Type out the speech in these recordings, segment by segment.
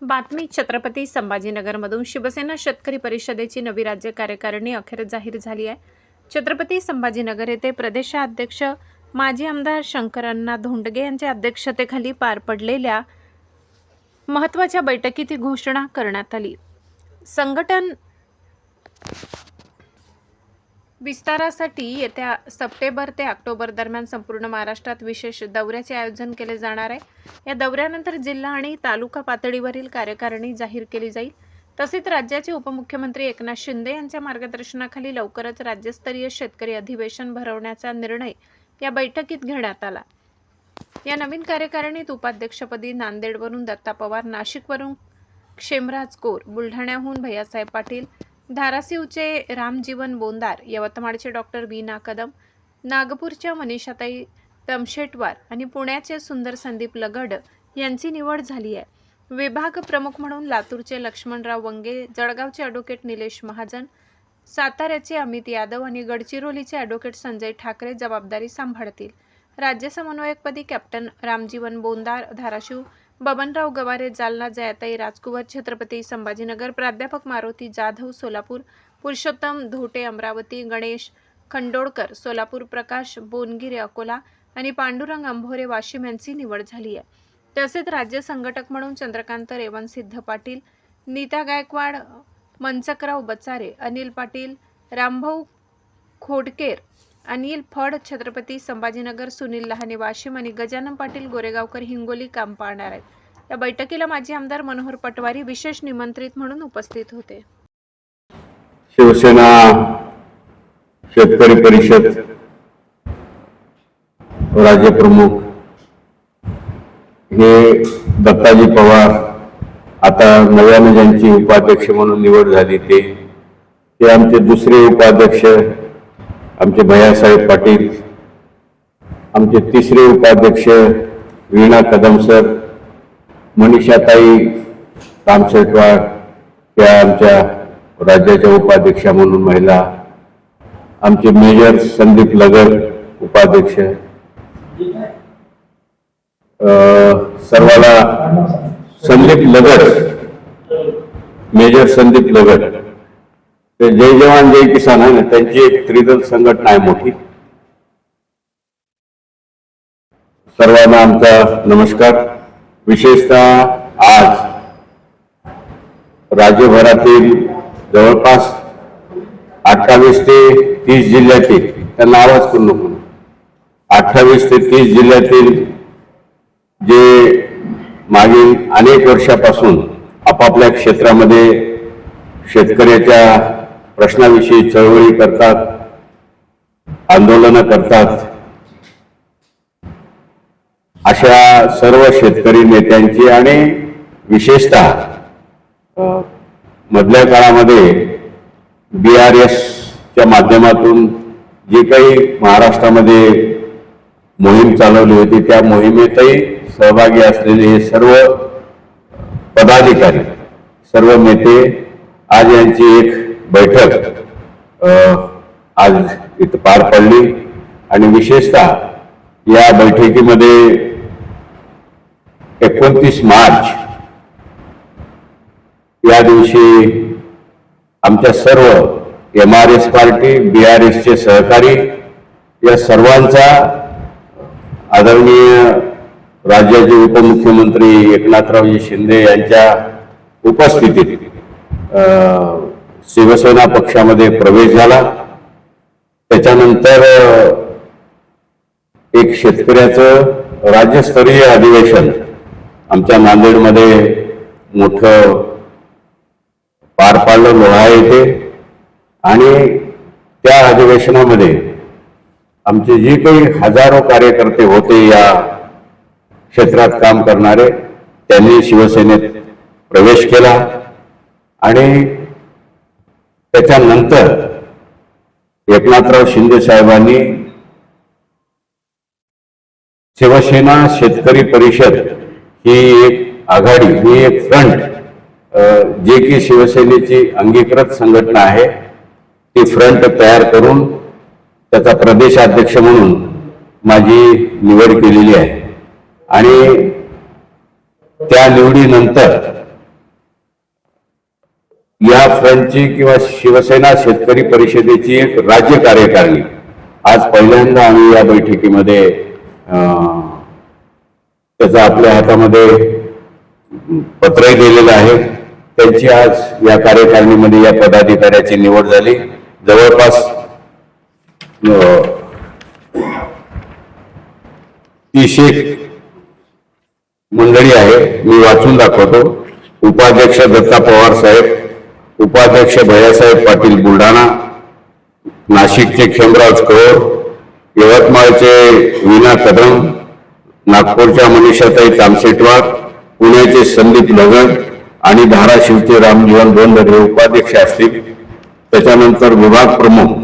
बातमी छत्रपती संभाजीनगरमधून शिवसेना शेतकरी परिषदेची नवी राज्य कार्यकारिणी अखेर जाहीर झाली आहे। छत्रपती संभाजीनगर येथे प्रदेशाध्यक्ष माजी आमदार शंकरअण्णा धोंडगे यांच्या अध्यक्षतेखाली पार पडलेल्या महत्त्वाच्या बैठकीत ही घोषणा करण्यात आली। संघटन विस्तारासाठी येत्या सप्टेंबर ते ऑक्टोबर दरम्यान संपूर्ण महाराष्ट्रात विशेष दौऱ्याचे आयोजन केले जाणार आहे। या दौऱ्यानंतर जिल्हा आणि तालुका पातळीवरील कार्यकारिणी जाहीर केली जाईल। तसेच राज्याचे उपमुख्यमंत्री एकनाथ शिंदे यांच्या मार्गदर्शनाखाली लवकरच राज्यस्तरीय शेतकरी अधिवेशन भरवण्याचा निर्णय या बैठकीत घेण्यात आला। या नवीन कार्यकारिणीत उपाध्यक्षपदी नांदेडवरून दत्ता पवार, नाशिकवरून क्षेमराज कोर, बुलढाण्याहून भैयासाहेब पाटील, धाराशिवचे रामजीवन बोंदार, यवतमाळचे डॉक्टर वीना कदम, नागपूरच्या मनीषाताई तमशेटवार आणि पुण्याचे सुंदर संदीप लगड यांची निवड झाली आहे। विभाग प्रमुख म्हणून लातूरचे लक्ष्मणराव वंगे, जळगावचे ॲडव्होकेट निलेश महाजन, साताऱ्याचे अमित यादव आणि गडचिरोलीचे ॲडव्होकेट संजय ठाकरे जबाबदारी सांभाळतील। राज्य समन्वयकपदी कॅप्टन रामजीवन बोंदार, धाराशिव, बबनराव गवारे, जालना जयाताई राजकुवर, छत्रपती संभाजीनगर, प्राध्यापक मारुती जाधव सोलापूर, पुरुषोत्तम धोटे अमरावती, गणेश खंडोळकर सोलापूर, प्रकाश बोनगिरे अकोला आणि पांडुरंग अंभोरे वाशिम यांची निवड झाली आहे। तसेच राज्य संघटक म्हणून चंद्रकांत रेवणसिद्ध पाटील, नीता गायकवाड, मनचकराव बचारे, अनिल पाटील, रामभाऊ खोडकेर, अनिल फड छत्रपती संभाजीनगर, सुनील लहाने वाशिम आणि गजानन पाटील गोरेगावकर हिंगोली काम पाहणार आहेत। या बैठकीला माजी आमदार मनोहर पटवारी विशेष निमंत्रित म्हणून उपस्थित होते। शिवसेना शेतकरी परिषद राज्य प्रमुख हे दत्ताजी पवार आता नव्याने ज्यांची उपाध्यक्ष म्हणून निवड झाली ते आमचे दुसरे उपाध्यक्ष आमचे भैयासाहेब पाटील, आमचे तिसरे उपाध्यक्ष वीणा कदम सर, मनीषाताई तामशेटवार त्या आमच्या राज्याच्या उपाध्यक्षा म्हणून महिला, आमचे मेजर संदीप लगड उपाध्यक्ष, सर्वाला संदीप लगड, मेजर संदीप लगड, ते जय जवान जय किसान आहे ना, त्यांची एक त्रिदल संघटना आहे मोठी। सर्वांना आमचा नमस्कार। विशेषतः आज राज्यभरातील जवळपास 28 ते 30 जिल्ह्यातील, त्यांना आवाज करू नको, 28 ते 30 जिल्ह्यातील जे मागील अनेक वर्षापासून आपापल्या क्षेत्रामध्ये शेतकऱ्याच्या प्रश्नाविषयी चळवळी करतात, आंदोलनं करतात, अशा सर्व शेतकरी नेत्यांची आणि विशेषतः मधल्या काळामध्ये BRSच्या माध्यमातून जी काही महाराष्ट्रामध्ये मोहीम चालवली होती त्या मोहिमेतही सहभागी असलेले हे सर्व पदाधिकारी, सर्व नेते आज यांची एक बैठक आज इथं पार पडली आणि विशेषतः या बैठकीमध्ये 29 मार्च या दिवशी आमच्या सर्व MRS पार्टी, BRSचे सहकारी या सर्वांचा आदरणीय राज्याचे उपमुख्यमंत्री एकनाथरावजी शिंदे यांच्या उपस्थितीत शिवसेना पक्षामध्ये प्रवेश झाला। त्याच्यानंतर एक शेतकऱ्याचं राज्यस्तरीय अधिवेशन आमच्या नांदेडमध्ये मोठं पार पाडलं लोहा येथे, आणि त्या अधिवेशनामध्ये आमचे जे काही हजारो कार्यकर्ते होते या क्षेत्रात काम करणारे, त्यांनी शिवसेनेत प्रवेश केला आणि त्याच्यानंतर एकनाथराव शिंदे साहेबांनी शिवसेना शेतकरी परिषद ही एक आघाडी, ही एक फ्रंट, जे की शिवसेनेची अंगीकृत संघटना आहे, ती फ्रंट तयार करून त्याचा प्रदेशाध्यक्ष म्हणून माझी निवड केलेली आहे। आणि त्या निवडीनंतर या फ्रंटची किंवा शिवसेना शेतकरी परिषदेची एक राज्य कार्यकारिणी आज पहिल्यांदा आम्ही या बैठकीमध्ये त्याचा आपल्या हातामध्ये पत्रही दिलेलं आहे. त्यांची आज या कार्यकारिणीमध्ये या पदाधिकाऱ्याची निवड झाली. जवळपास 30 मंडळी आहे. मी वाचून दाखवतो. उपाध्यक्ष दत्ता पवार साहेब, उपाध्यक्ष भैयासाहेब पाटील बुलढाणा, नाशिकचे खेमराज कौर, यवतमाळचे वीणा कदम, नागपूरच्या मनीषाताई तामसेटवार, पुण्याचे संदीप लगड आणि धाराशिवचे रामजीवन गोंधळ हे उपाध्यक्ष असतील. त्याच्यानंतर विभाग प्रमुख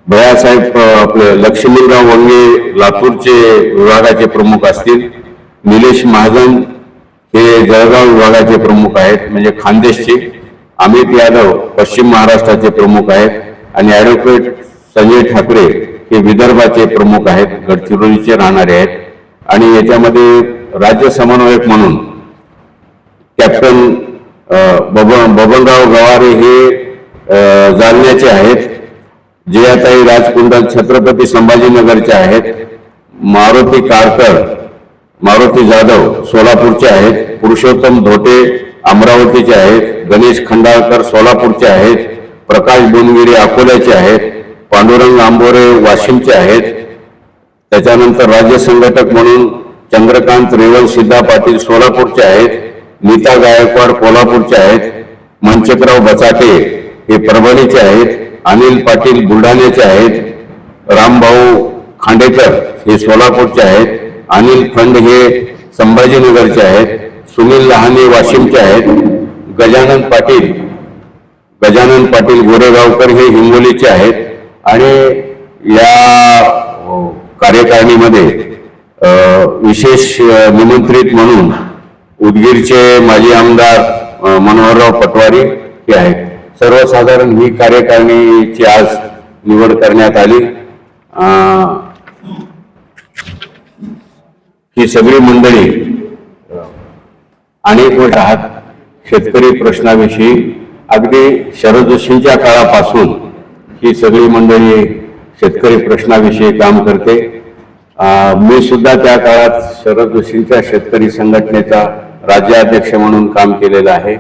भैयासाहेब आपले लक्ष्मीराव वंगे लातूरचे विभागाचे प्रमुख असतील. निलेश महाजन हे जळगाव विभागाचे प्रमुख आहेत म्हणजे खानदेशचे. अमित यादव पश्चिम महाराष्ट्राचे प्रमुख आहेत आणि ॲडव्होकेट संजय ठाकरे हे विदर्भाचे प्रमुख आहेत, गडचिरोलीचे राहणारे आहेत. आणि याच्यामध्ये राज्य समन्वयक म्हणून कॅप्टन बबनराव गवारे हे जालन्याचे आहेत. जयाताई राजकुंडल छत्रपती संभाजीनगरचे आहेत. मारुती कारकर, मारुती जाधव सोलापूरचे आहेत. पुरुषोत्तम धोटे अमरावतीचे आहेत. गणेश खंडाळकर सोलापूरचे आहेत. प्रकाश बोनगिरे अकोल्याचे आहेत. पांडुरंग आंबोरे वाशिमचे आहेत. त्याच्यानंतर राज्य संघटक म्हणून चंद्रकांत रेवणसिद्धा पाटील सोलापूरचे आहेत. नीता गायकवाड कोल्हापूरचे आहेत. मंचकराव बचाटे हे परभणीचे आहेत. अनिल पाटील बुलढाण्याचे आहेत. रामभाऊ खांडेकर हे सोलापूरचे आहेत. अनिल फंड हे संभाजीनगरचे आहेत. सुनील लहाने वाशिमचे आहेत. गजानन पाटील गोरेगावकर हे हिंगोलीचे आहेत. आणि या कार्यकारिणीमध्ये विशेष निमंत्रित म्हणून उदगीरचे माजी आमदार मनोहरराव पटवारी हे आहेत. सर्वसाधारण ही कार्यकारिणीची आज निवड करण्यात आली. ही सगळी मंडळी अनेक वर्ष आहात शेतकरी प्रश्नाविषयी अगदी शरद जोशींच्या काळापासून ही सगळी मंडळी शेतकरी प्रश्नाविषयी काम करते. मी सुद्धा त्या काळात शरद जोशींच्या शेतकरी संघटनेचा राज्याध्यक्ष म्हणून काम केलेलं आहे.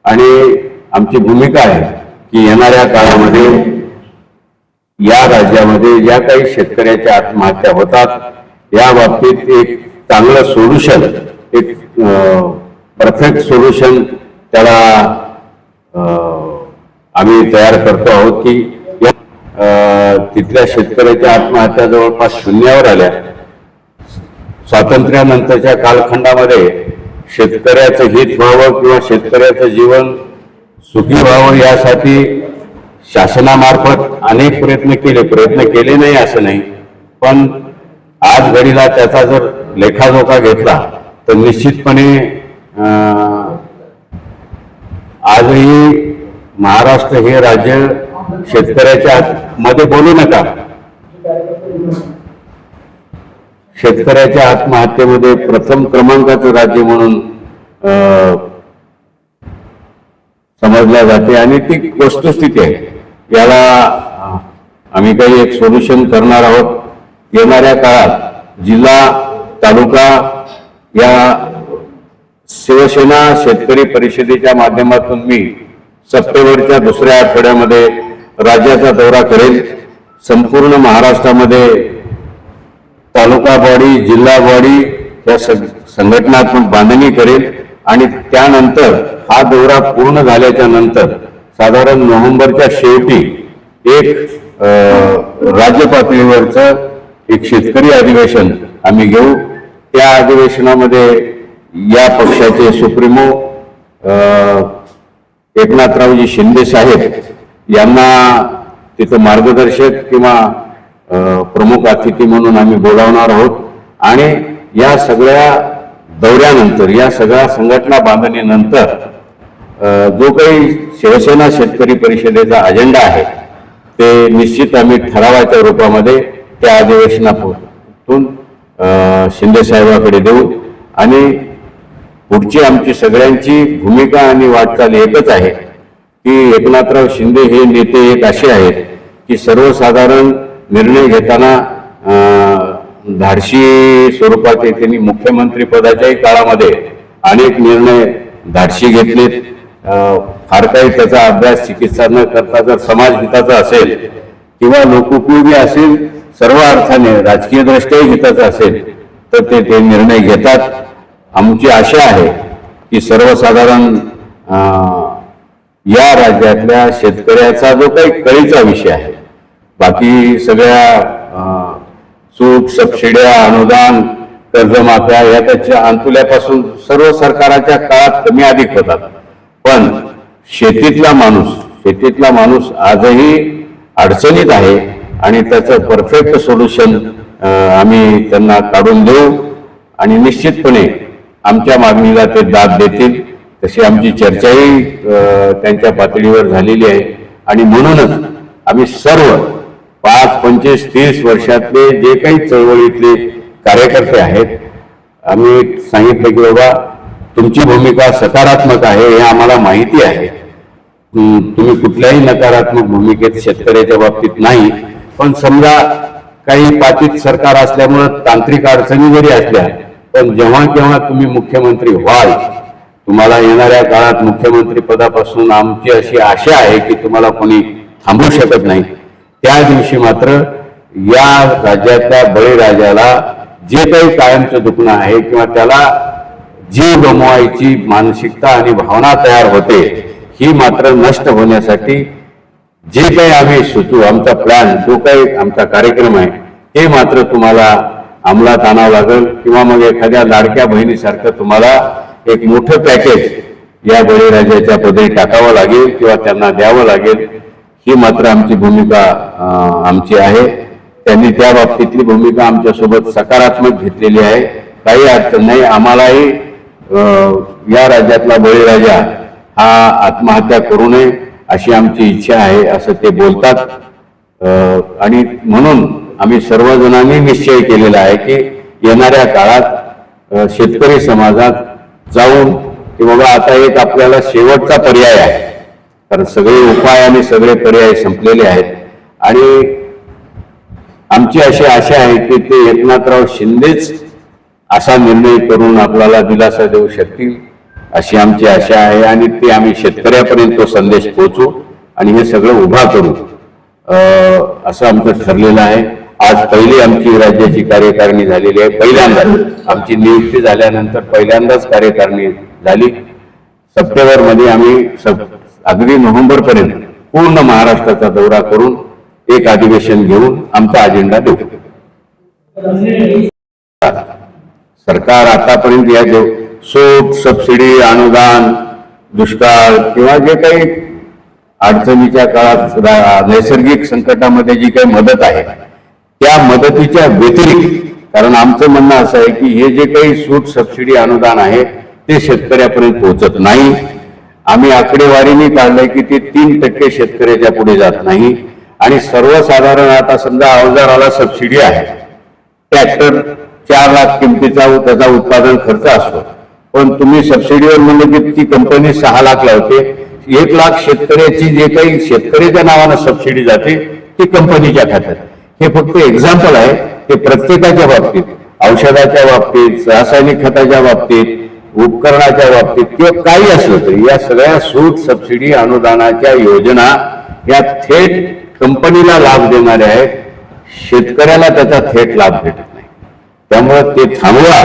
आणि आमची भूमिका आहे की येणाऱ्या काळामध्ये या राज्यामध्ये ज्या काही शेतकऱ्याच्या आत्महत्या होतात या बाबतीत एक चांगलं सोल्युशन, एक परफेक्ट सोल्युशन त्याला आम्ही तयार करतो आहोत की तिथल्या शेतकऱ्याच्या आत्महत्या जवळपास शून्यावर आल्या. स्वातंत्र्यानंतरच्या कालखंडामध्ये शेतकऱ्याचं हित व्हावं किंवा शेतकऱ्याचं जीवन सुखी व्हावं यासाठी शासनामार्फत अनेक प्रयत्न केले नाही असं नाही, पण आज घडीला त्याचा जर लेखाजोखा घेतला तर निश्चितपणे आजही महाराष्ट्र हे राज्य शेतकऱ्याच्या मध्ये बोलू नका, शेतकऱ्याच्या आत्महत्येमध्ये प्रथम क्रमांकाचं राज्य म्हणून समजल्या जाते आणि ती वस्तुस्थिती आहे. याला आम्ही काही एक सोल्युशन करणार आहोत. येणाऱ्या काळात जिल्हा तालुका या शिवसेना शेतकरी परिषदेच्या माध्यमातून मी सप्टेंबरच्या दुसऱ्या आठवड्यामध्ये राज्याचा दौरा करेल. संपूर्ण महाराष्ट्रामध्ये तालुका बॉडी, जिल्हा बॉडी या संघटनात्मक बांधणी करेल आणि त्यानंतर हा दौरा पूर्ण झाल्याच्या नंतर साधारण नोव्हेंबरच्या शेवटी एक राज्य पातळीवरचं एक शेतकरी अधिवेशन आम्ही घेऊ. त्या अधिवेशनामध्ये या पक्षाचे सुप्रीमो एकनाथरावजी शिंदे साहेब यांना तिथं मार्गदर्शक किंवा प्रमुख अतिथी म्हणून आम्ही बोलावणार आहोत. आणि या सगळ्या दौऱ्यानंतर, या सगळ्या संघटना बांधणीनंतर जो काही शिवसेना शेतकरी परिषदेचा अजेंडा आहे ते निश्चित आम्ही ठरावाच्या रूपामध्ये त्या अधिवेशनातून शिंदे साहेबांकडे देऊ. आणि पुढची आमची सगळ्यांची भूमिका आणि वाटचाल एकच आहे की एकनाथराव शिंदे हे नेते एक असे आहेत की सर्वसाधारण निर्णय घेताना धाडशी स्वरूपाचे त्यांनी मुख्यमंत्री पदाच्याही काळामध्ये अनेक निर्णय धाडशी घेतलेत. फार काही त्याचा अभ्यास चिकित्सा न करता जर समाज हिताचा असेल किंवा लोकोपयोगी असेल, सर्व अर्थाने राजकीय दृष्ट्याही हिताचा असेल तर ते निर्णय घेतात. आमची आशा आहे की सर्वसाधारण या राज्यातल्या शेतकऱ्याचा जो काही कळीचा विषय आहे, बाकी सगळ्या सूट, सबसिड्या, अनुदान, कर्जमाफ्या या त्याच्या अंतुल्यापासून सर्व सरकाराच्या काळात कमी अधिक होतात, पण शेतीतला माणूस आजही अडचणीत आहे आणि त्याचं परफेक्ट सोल्युशन आम्ही त्यांना काढून देऊ आणि निश्चितपणे आमच्या मागणीला ते दाद देतील. तशी आमची चर्चाही त्यांच्या पातळीवर झालेली आहे आणि म्हणूनच आम्ही सर्व 5, 25, 30 वर्षातले जे काही चळवळीतले कार्यकर्ते आहेत, आम्ही सांगितलं की बाबा तुमची भूमिका सकारात्मक आहे हे आम्हाला माहिती आहे. तुम्ही कुठल्याही नकारात्मक भूमिकेत शेतकऱ्याच्या बाबतीत नाही, पण समजा काही पातीत सरकार असल्यामुळं तांत्रिक अडचणी जरी असल्या, पण जेव्हा केव्हा तुम्ही मुख्यमंत्री व्हाल, तुम्हाला येणाऱ्या काळात मुख्यमंत्री पदापासून आमची अशी आशा आहे की तुम्हाला कोणी थांबवू शकत नाही. त्या दिवशी मात्र या राज्यातल्या बळीराजाला जे काही कायमचं दुखणं आहे किंवा त्याला जीव गमवायची मानसिकता आणि भावना तयार होते, ही मात्र नष्ट होण्यासाठी जे काही आम्ही सुचू, आमचा प्लॅन, जो काही आमचा कार्यक्रम आहे, हे मात्र तुम्हाला अंमलात आणावं लागेल किंवा मग एखाद्या लाडक्या बहिणीसारखं तुम्हाला एक मोठं पॅकेज या बळीराजाच्या पदरी टाकावं लागेल किंवा त्यांना द्यावं लागेल. ही मात्र आमची भूमिका आमची आहे. त्यांनी त्या बाबतीतली भूमिका आमच्यासोबत सकारात्मक घेतलेली आहे. काही अडचण नाही. आम्हालाही या राज्यातला बळीराजा हा आत्महत्या करू नये अशी आमची इच्छा आहे असं ते बोलतात. आणि म्हणून आम्ही सर्वजणांनी निश्चय केलेला आहे की येणाऱ्या काळात शेतकरी समाजात जाऊन की बाबा आता एक आपल्याला शेवटचा पर्याय आहे, कारण सगळे उपाय आणि सगळे पर्याय संपलेले आहेत. आणि आमची अशी आशा आहे की ते एकनाथराव शिंदेच असा निर्णय करून आपल्याला दिलासा देऊ शकतील अशी आमची आशा आहे. आणि ते आम्ही शेतकऱ्यापर्यंत तो संदेश पोहोचू आणि हे सगळं उभा करू असं आमचं ठरलेलं आहे. आज पहिली आमची राज्याची कार्यकारिणी झालेली आहे. पहिल्यांदाच आमची नियुक्ती झाल्यानंतर पहिल्यांदाच कार्यकारिणी झाली. सप्टेंबरमध्ये आम्ही अगदी नोव्हेंबरपर्यंत पूर्ण महाराष्ट्राचा दौरा करून एक अधिवेशन घेऊन आमचा अजेंडा देऊ. सरकार आतापर्यंत या सूट, सबसिडी, अनुदान, दुष्काळ किंवा जे काही अडचणीच्या काळात नैसर्गिक संकटामध्ये जी काही मदत आहे त्या मदतीच्या व्यतिरिक्त, कारण आमचं म्हणणं असं आहे की हे जे काही सूट, सबसिडी, अनुदान आहे ते शेतकऱ्यापर्यंत पोहोचत नाही. आम्ही आकडेवारीने काढलंय की ते 3% शेतकऱ्याच्या पुढे जात नाही. आणि सर्वसाधारण आता समजा अवजाराला सबसिडी आहे, ट्रॅक्टर 4 लाख किमतीचा त्याचा उत्पादन खर्च असतो, पण तुम्ही सबसिडीवर म्हणलं की ती कंपनी 6 लाख लावते. 1 लाख शेतकऱ्याची जे काही शेतकऱ्याच्या नावानं सबसिडी जाते ती कंपनीच्या खात्यात. हे फक्त एक्झाम्पल आहे. ते प्रत्येकाच्या बाबतीत, औषधाच्या बाबतीत, रासायनिक खताच्या बाबतीत, उपकरणाच्या बाबतीत किंवा काही असलं तरी या सगळ्या सूट, सबसिडी, अनुदानाच्या योजना या थेट कंपनीला लाभ देणाऱ्या आहेत. शेतकऱ्याला त्याचा थेट लाभ भेटत नाही. त्यामुळे ते थांबवा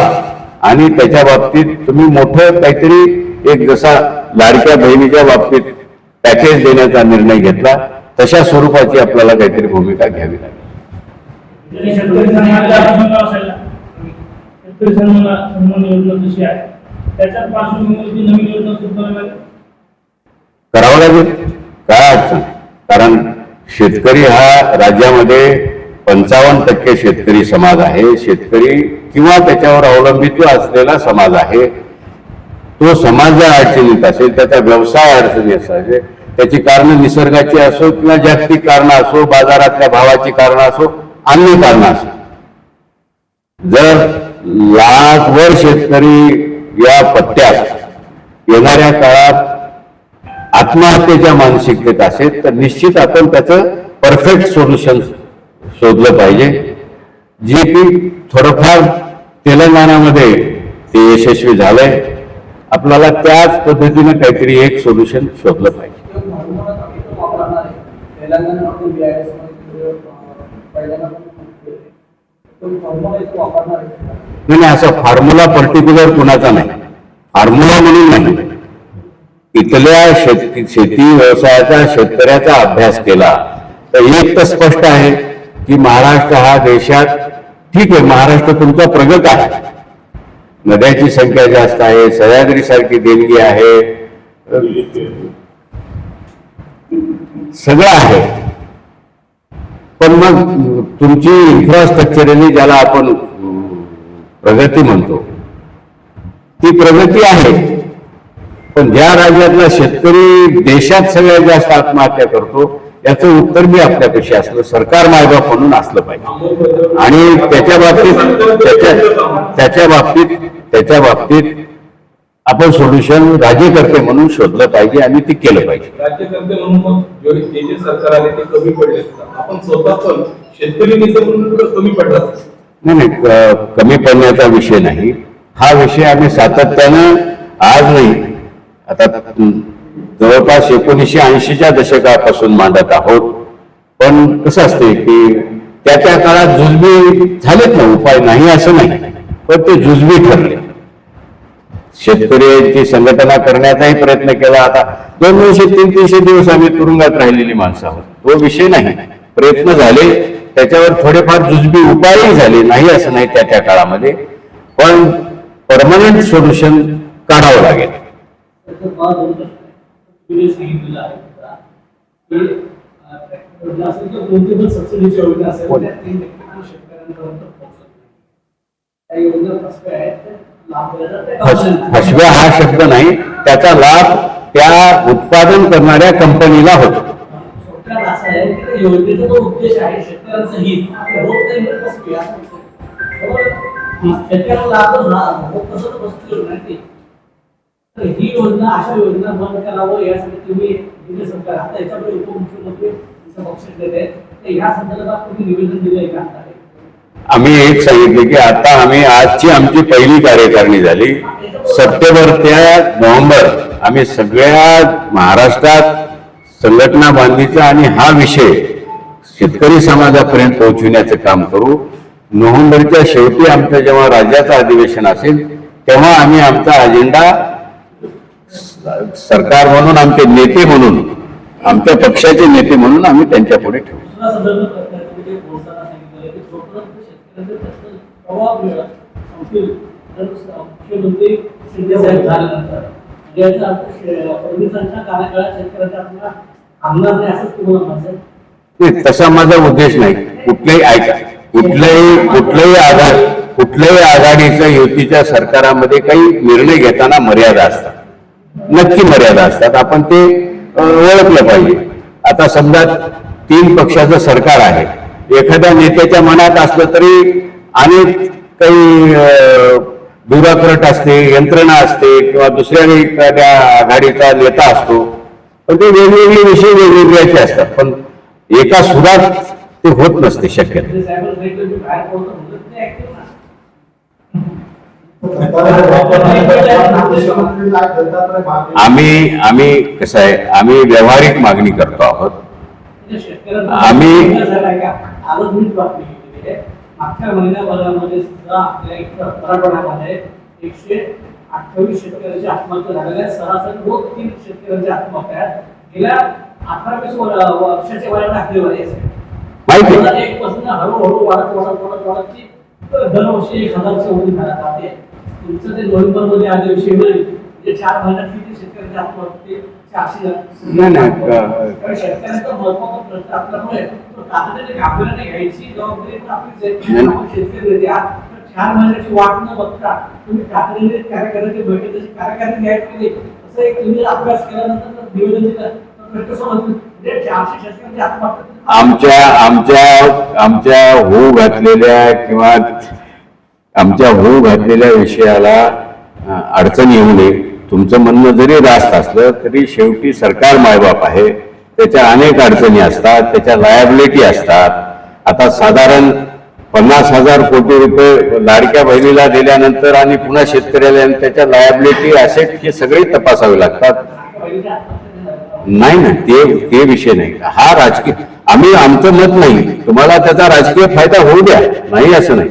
आणि त्याच्या बाबतीत तुम्ही मोठं काहीतरी एक जसा लाडक्या बहिणीच्या बाबतीत पॅकेज देण्याचा निर्णय घेतला तशा स्वरूपाची आपल्याला काहीतरी भूमिका घ्यावी लागेल. करावं लागेल, काय अडचण. कारण शेतकरी हा राज्यामध्ये 55% शेतकरी समाज आहे. शेतकरी किंवा त्याच्यावर अवलंबित्व असलेला समाज आहे. तो समाज जर अडचणीत असेल, त्याचा व्यवसाय अडचणी असेल, त्याची कारणं निसर्गाची असो किंवा जागतिक कारणं असो, बाजारातल्या भावाची कारणं असो, अन्य कारणं असो, जर लाखभर शेतकरी या पट्ट्यात येणाऱ्या काळात आत्महत्येच्या मानसिकतेत असेल तर निश्चित आपण त्याचं परफेक्ट सोल्युशन शोधलं पाहिजे, जे की थोडंफार तेलंगणामध्ये ते यशस्वी झालंय. आपल्याला त्याच पद्धतीने काहीतरी एक सोल्युशन शोधलं पाहिजे. नाही, असा फॉर्म्युला पर्टिक्युलर कुणाचा नाही, फॉर्म्युला म्हणून नाही. इथल्या शेती व्यवसायाचा शेतकऱ्याचा अभ्यास केला तर एक तर स्पष्ट आहे की महाराष्ट्र हा देशात, ठीक आहे, महाराष्ट्र तुमचा प्रगत आहे, नद्याची संख्या जास्त आहे, सह्याद्री सारखी देणगी आहे, सगळं आहे, पण मग तुमची इन्फ्रास्ट्रक्चरली ज्याला आपण प्रगती म्हणतो ती प्रगती आहे, पण ज्या राज्यातला शेतकरी देशात सगळ्यात जास्त आत्महत्या करतो याचं उत्तर बी आपल्यापेक्षा असलं, सरकार मायबाप म्हणून असलं पाहिजे. आणि त्याच्या बाबतीत आपण सोल्युशन राज्यकर्ते म्हणून शोधलं पाहिजे आणि ते केलं पाहिजे. राज्यकर्ते म्हणून मग जे सरकार आले ते कमी पडले, आपण स्वतः पण शेतकरी नेते म्हणून कमी पडतात. नाही, कमी पडण्याचा विषय नाही, हा विषय आम्ही सातत्यानं आज नाही, आता जवळपास 1980च्या दशकापासून मांडत आहोत. पण कसं असते की त्या काळात जुजबी झालेत ना, उपाय नाही असं नाही, पण ते जुजबी ठरले. शेतकऱ्यांची संघटना करण्याचाही प्रयत्न केला. आता 200-300 दिवस आम्ही तुरुंगात राहिलेली माणसं आहोत, तो विषय नाही. प्रयत्न झाले, त्याच्यावर थोडेफार जुजबी उपायही झाले, नाही असं नाही त्या काळामध्ये, पण परमनंट सोल्युशन काढावं लागेल. फसव्या हा शब्द नाही, त्याचा लाभ त्या उत्पादन करणाऱ्या कंपनीला होतो. योजनेचा जो उद्देश आहे शेतकऱ्यांचं हित, शेतकऱ्याला लाभ कसं वस्तू नाही. तर ही योजना, अशा योजना बंद करावं यासाठी तुम्ही दिले सरकार, आता याच्याकडे उपमुख्यमंत्री पक्ष देते, तर ह्या संदर्भात तुम्ही निवेदन दिलंय का? आम्ही एक सांगितले की आता आजची आमची पहिली कार्यकारिणी झाली. सप्टेंबर ते नोव्हेंबर आम्ही सगळ्या महाराष्ट्रात संघटना बांधणीचा आणि हा विषय शेतकरी समाजापर्यंत पोहोचविण्याचं काम करू. नोव्हेंबरच्या शेवटी आमचं जेव्हा राज्याचं अधिवेशन असेल तेव्हा आम्ही आमचा अजेंडा सरकार म्हणून, आमचे नेते म्हणून, आमच्या पक्षाचे नेते म्हणून आम्ही त्यांच्या पुढे ठेवू. मुख्यमंत्री शिंदे साहेब झाल्यानंतर कार्यकाळात शेतकऱ्यांच्या आमदार नाही असंच तुम्हाला म्हणायचं? तसा माझा उद्देश नाही. कुठल्याही आघाडीच्या युतीच्या सरकारामध्ये काही निर्णय घेताना मर्यादा असतात, नक्की मर्यादा असतात, आपण ते ओळखलं पाहिजे. आता समजा 3 पक्षाचं सरकार आहे, एखाद्या नेत्याच्या मनात असलं तरी अनेक काही ब्युरोक्रॅट असते, यंत्रणा असते, किंवा दुसऱ्या एखाद्या आघाडीचा नेता असतो, पण ते वेगवेगळे विषय वेगवेगळ्याचे असतात, पण एका सुरात ते होत नसते शक्यतो. आम्ही कसं आहे, आम्ही व्यावहारिक मागणी करतो आहोत. आम्ही मागच्या महिन्याभरामध्ये सुद्धा आपल्या इथं मराठवाड्यामध्ये 128 शेतकऱ्यांची आत्महत्या झालेल्या, सरासरी 3 शेतकऱ्यांच्या आत्महत्या गेल्या 18-20 वर्षाच्या वयात आकडेवारी आहे. 2001 पासून हळूहळू वाढत ती दरवर्षी 1000च्या वर घरात राहते. तुमचं ते नोव्हेंबर मध्ये अधिवेशन होईल, म्हणजे 4 महिन्यात किती शेतकऱ्यांची आत्महत्या? 400 शेतकऱ्यांचा महत्वाचा प्रश्न असल्यामुळे तातडीने गांभीर्याने घ्यायची जबाबदारी पण आपलीच आहे. आपण शेतकरी नेते आहात, 4 महिन्याची वाट न बघता तुम्ही तातडीने कार्यकारिणीची बैठक जशी कार्यकारिणी घ्यायला केली, असं एक तुम्ही अभ्यास केल्यानंतर निवेदन दिलं तर प्रश्न म्हणजे 400 शेतकऱ्यांची आत्महत्या आमच्या होऊ घातलेल्या किंवा आमच्या होऊ घातलेल्या विषयाला अडचण येऊ नये, तुमचं म्हणणं जरी रास्त असलं तरी शेवटी सरकार मायबाप आहे, त्याच्या अनेक अडचणी असतात, त्याच्या लायबिलिटी असतात. आता साधारण 50,000 कोटी रुपये लाडक्या बहिणीला दिल्यानंतर आणि पुन्हा शेतकऱ्याला त्याच्या लायबिलिटी असेट हे सगळे तपासावे लागतात. नाही ना, ते विषय नाही. हा राजकीय, आम्ही आमचं मत नाही, तुम्हाला त्याचा राजकीय फायदा होऊ द्या, नाही असं नाही,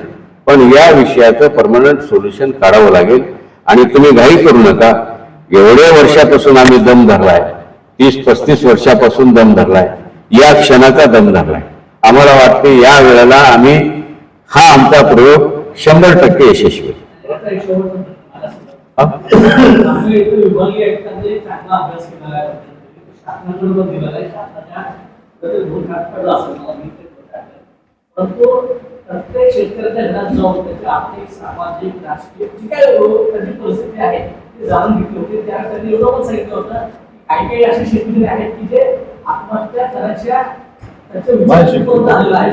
पण या विषयाचं परमनंट सोल्युशन काढावं लागेल. आणि तुम्ही घाई करू नका. एवढ्या वर्षापासून आम्ही दम धरलाय, 30-35 वर्षापासून दम धरलाय, या क्षणाचा दम धरलाय. आम्हाला वाटते या वेळेला आम्ही हा आमचा प्रयोग 100% यशस्वी होईल. विभागीय आयुक्तांनी चांगला अभ्यास केला आहे, शासनाकडून दिलेला आहे, शासनाच्या परंतु प्रत्येक शेतकऱ्याच्या घरात जाऊन त्याची आर्थिक, सामाजिक, राजकीय जी काही त्याची परिस्थिती आहे ती जाणून घेतली होती. त्या त्यांनी एवढं पण सांगितलं होतं की काही काही असे शेतकरी आहेत की जे आत्महत्या करायच्या त्याचं विचार झालेला आहे.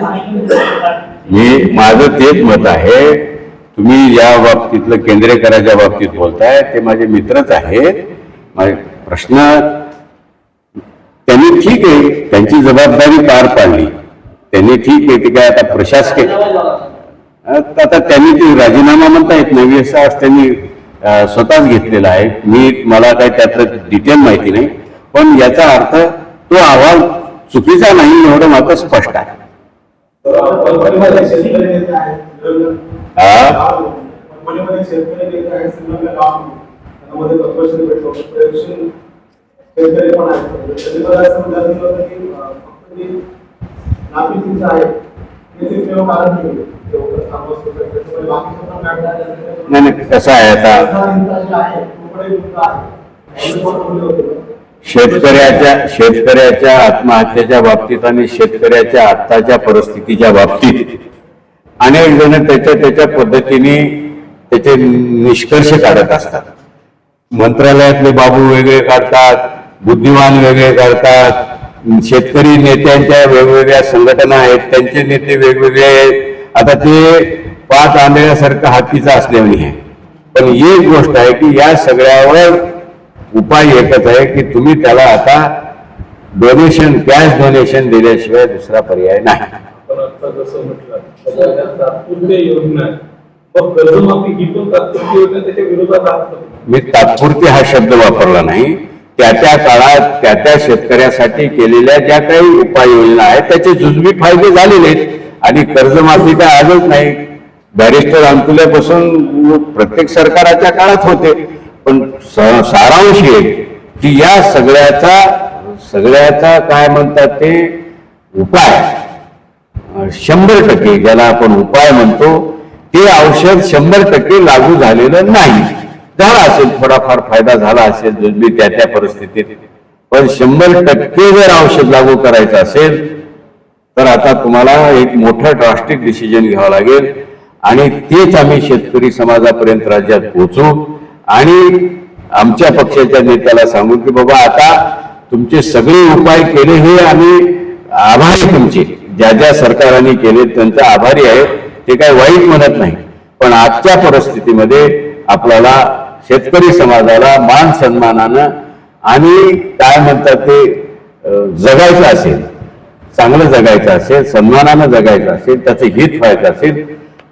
मी माझं तेच मत आहे. तुम्ही या बाबतीतलं केंद्रेकराच्या बाबतीत बोलताय, ते माझे मित्रच आहेत. माझे प्रश्न त्यांनी ठीक आहे, त्यांची जबाबदारी पार पाडली, त्यांनी ठीक आहे, ते काय आता प्रशासकीय आता त्यांनी ते राजीनामा म्हणता येत नाही, त्यांनी स्वतःच घेतलेला आहे. मला काही त्यातलं डिटेल माहिती नाही, पण याचा अर्थ तो अहवाल चुकीचा नाही एवढं मात्र स्पष्ट आहे. नाही, कसं आहे आता शेतकऱ्याच्या आत्महत्येच्या बाबतीत आणि शेतकऱ्याच्या आत्ताच्या परिस्थितीच्या बाबतीत अनेक जण त्याच्या पद्धतीने त्याचे निष्कर्ष काढत असतात. मंत्रालयातले बाबू वेगळे काढतात, बुद्धिमान वेगळे काढतात, शेतकरी नेत्यांच्या वेगवेगळ्या संघटना आहेत, त्यांचे नेते वेगवेगळे आहेत. आता ते पाच आंधळ्यासारखं हातीचं असल्याने आहे. पण एक गोष्ट आहे की या सगळ्यावर उपाय एकच आहे की तुम्ही त्याला आता डोनेशन, कॅश डोनेशन दिल्याशिवाय दुसरा पर्याय नाही. आपण आता जसं म्हटलं तात्पुरत्या योजना, मग कर्जमाफी ही पण तात्पुरती योजना त्याच्या विरोधात आहात. मी तात्पुरती हा शब्द वापरला नाही. त्या काळात त्या शेतकऱ्यासाठी केलेल्या ज्या काही उपाययोजना आहेत त्याचे जुजबी फायदे झालेले आहेत. आणि कर्जमाफी काय आजच नाही, बॅरिस्टर अंतुल्यापासून प्रत्येक सरकाराच्या काळात होते. पण सारांश आहे की या सगळ्याचा काय म्हणतात ते उपाय 100%, ज्याला आपण उपाय म्हणतो ते औषध 100% लागू झालेलं नाही. झाला असेल, थोडाफार फायदा झाला असेल जुजबी त्या परिस्थितीत, पण 100% जर औषध लागू करायचं असेल तर आता तुम्हाला एक मोठं ड्रास्टिक डिसिजन घ्यावं लागेल. आणि तेच आम्ही शेतकरी समाजापर्यंत राज्यात पोहोचू आणि आमच्या पक्षाच्या नेत्याला सांगू की बाबा आता तुमचे सगळे उपाय केले हे आम्ही आभारी, तुमचे ज्या सरकारांनी केले त्यांचा आभारी आहे, ते काय वाईट म्हणत नाही. पण आजच्या परिस्थितीमध्ये आपल्याला शेतकरी समाजाला मान सन्मानानं आणि काय म्हणतात ते जगायचं असेल, चांगलं जगायचं असेल, सन्मानानं जगायचं असेल, त्याचं हित व्हायचं असेल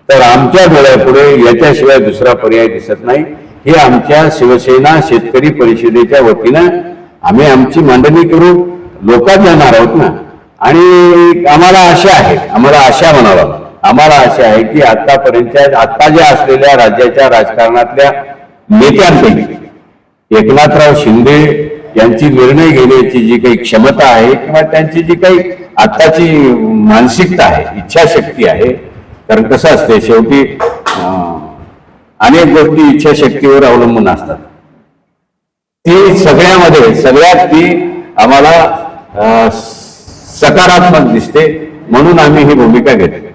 तर आमच्या डोळ्यापुढे याच्याशिवाय दुसरा पर्याय दिसत नाही. हे आमच्या शिवसेना शेतकरी परिषदेच्या वतीनं आम्ही आमची मांडणी करू, लोकात जाणार आहोत ना. आणि आम्हाला आशा म्हणावा, आम्हाला आशा आहे की आतापर्यंतच्या आता ज्या असलेल्या राज्याच्या राजकारणातल्या नेत्यांपैकी एकनाथराव शिंदे यांची निर्णय घेण्याची जी काही क्षमता आहे किंवा त्यांची जी काही आत्ताची मानसिकता आहे, इच्छाशक्ती आहे, कारण कसं असते शेवटी अनेक गोष्टी इच्छाशक्तीवर अवलंबून असतात, ती सगळ्यात ती आम्हाला सकारात्मक दिसते. म्हणून आम्ही ही भूमिका घेतली.